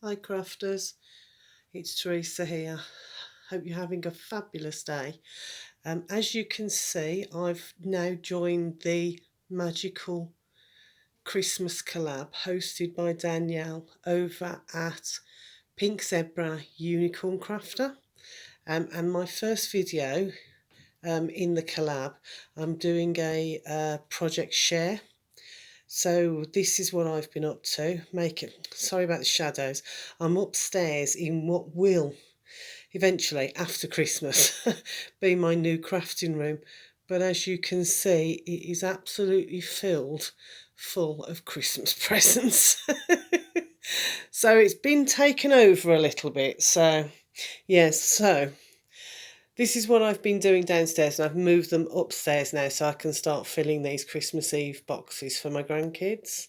Hi crafters, it's Teresa here. Hope you're having a fabulous day. As you can see, I've now joined the magical Christmas collab hosted by Danielle over at Pink Zebra Unicorn Crafter. And my first video in the collab, I'm doing a project share. So this is what I've been up to. Sorry about the shadows. I'm upstairs in what will eventually, after Christmas, be my new crafting room. But as you can see, it is absolutely filled full of Christmas presents. So it's been taken over a little bit. So yes, so this is what I've been doing downstairs, and I've moved them upstairs now so I can start filling these Christmas Eve boxes for my grandkids.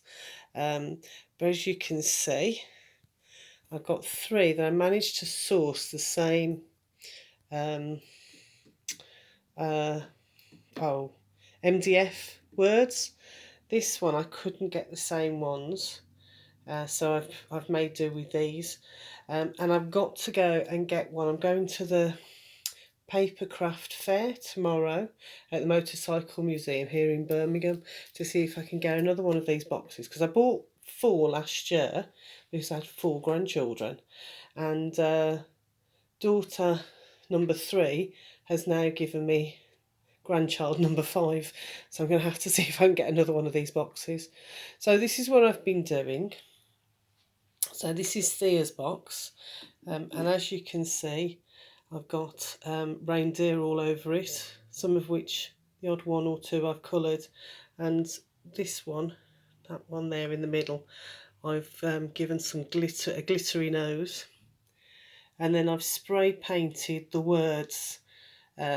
But as you can see, I've got 3 that I managed to source the same MDF words. This one I couldn't get the same ones, so I've made do with these, and I've got to go and get one. I'm going to the paper craft fair tomorrow at the Motorcycle Museum here in Birmingham to see if I can get another one of these boxes, because I bought 4 last year because I had 4 grandchildren, and daughter number 3 has now given me grandchild number 5, so I'm going to have to see if I can get another one of these boxes. So this is what I've been doing. So this is Thea's box, and as you can see, I've got reindeer all over it, some of which, the odd one or two, I've coloured, and this one, that one there in the middle, I've given some glitter, a glittery nose, and then I've spray painted the words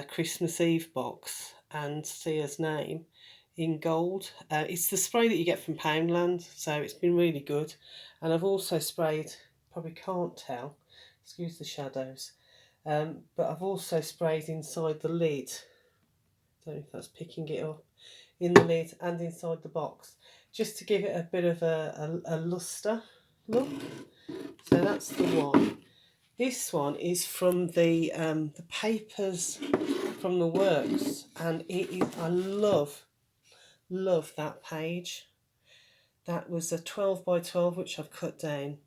Christmas Eve box and Thea's name in gold. It's the spray that you get from Poundland, so it's been really good. And I've also sprayed, probably can't tell, excuse the shadows, but I've also sprayed inside the lid. Don't know if that's picking it up. In the lid and inside the box, just to give it a bit of a lustre look. So that's the one. This one is from the papers from the works, and it is, I love that page. That was a 12 by 12 which I've cut down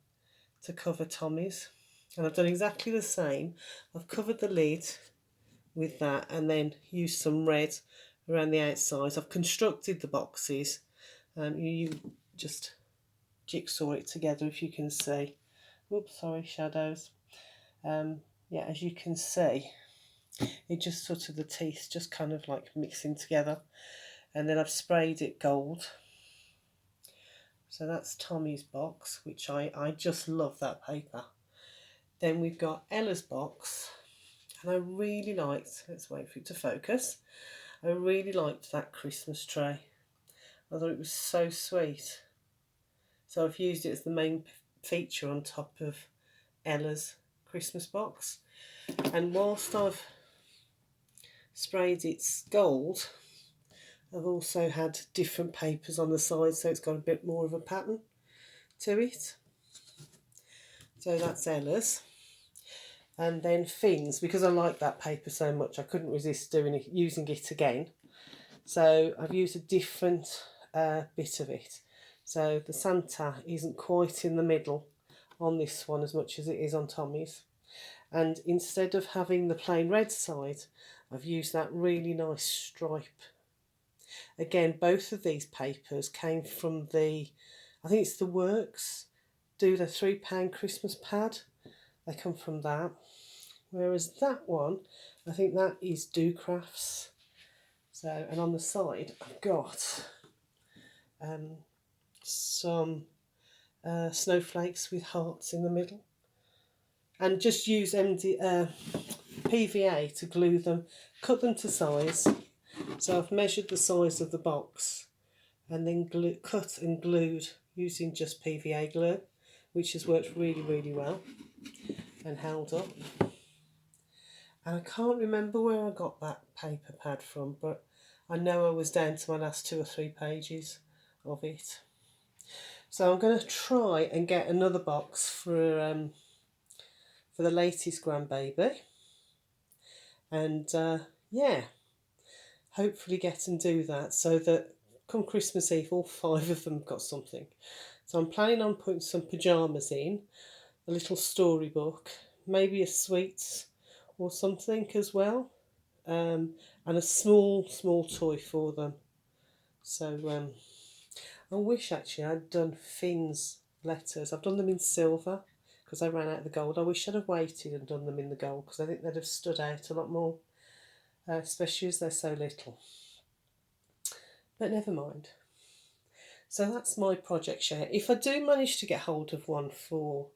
to cover Tommy's, and I've done exactly the same. I've covered the lid with that and then used some red around the outside. I've constructed the boxes. You just jigsaw it together, if you can see. Whoops, sorry, shadows. Yeah, as you can see, it just sort of, the teeth just kind of like mixing together, and then I've sprayed it gold. So that's Tommy's box, which I just love that paper. Then we've got Ella's box, and I really liked, let's wait for it to focus, I really liked that Christmas tray. I thought it was so sweet. So I've used it as the main feature on top of Ella's Christmas box. And whilst I've sprayed it gold, I've also had different papers on the side, so it's got a bit more of a pattern to it. So that's Ella's. And then Finn's, because I like that paper so much, I couldn't resist using it again. So I've used a different bit of it. So the Santa isn't quite in the middle on this one as much as it is on Tommy's. And instead of having the plain red side, I've used that really nice stripe. Again, both of these papers came from I think it's the Works, do the £3 Christmas pad. They come from that. Whereas that one, I think that is Do Crafts. So, and on the side, I've got some snowflakes with hearts in the middle. And just use PVA to glue them, cut them to size. So I've measured the size of the box and then cut and glued using just PVA glue, which has worked really, really well and held up. And I can't remember where I got that paper pad from, but I know I was down to my last 2 or 3 pages of it. So I'm going to try and get another box for the latest grandbaby, and yeah, hopefully get and do that so that come Christmas Eve all 5 of them have got something. So I'm planning on putting some pyjamas in, a little storybook, maybe a sweets or something as well, and a small toy for them. So I wish actually I'd done Finn's letters. I've done them in silver because I ran out of the gold. I wish I'd have waited and done them in the gold because I think they'd have stood out a lot more, especially as they're so little. But never mind. So that's my project share. If I do manage to get hold of one for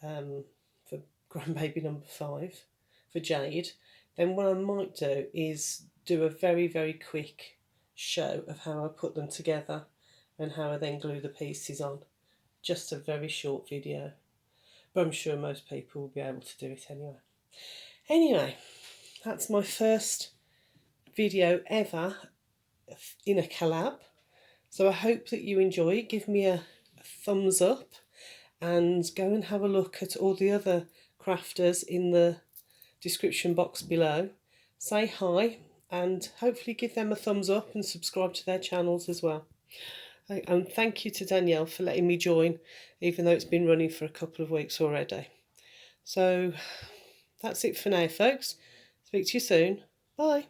grandbaby number 5, for Jade, then what I might do is do a very, very quick show of how I put them together and how I then glue the pieces on. Just a very short video. But I'm sure most people will be able to do it anyway. Anyway, that's my first video ever in a collab. So I hope that you enjoy it. Give me a thumbs up and go and have a look at all the other crafters in the description box below. Say hi and hopefully give them a thumbs up and subscribe to their channels as well. And thank you to Danielle for letting me join, even though it's been running for a couple of weeks already. So that's it for now, folks. Speak to you soon. Bye.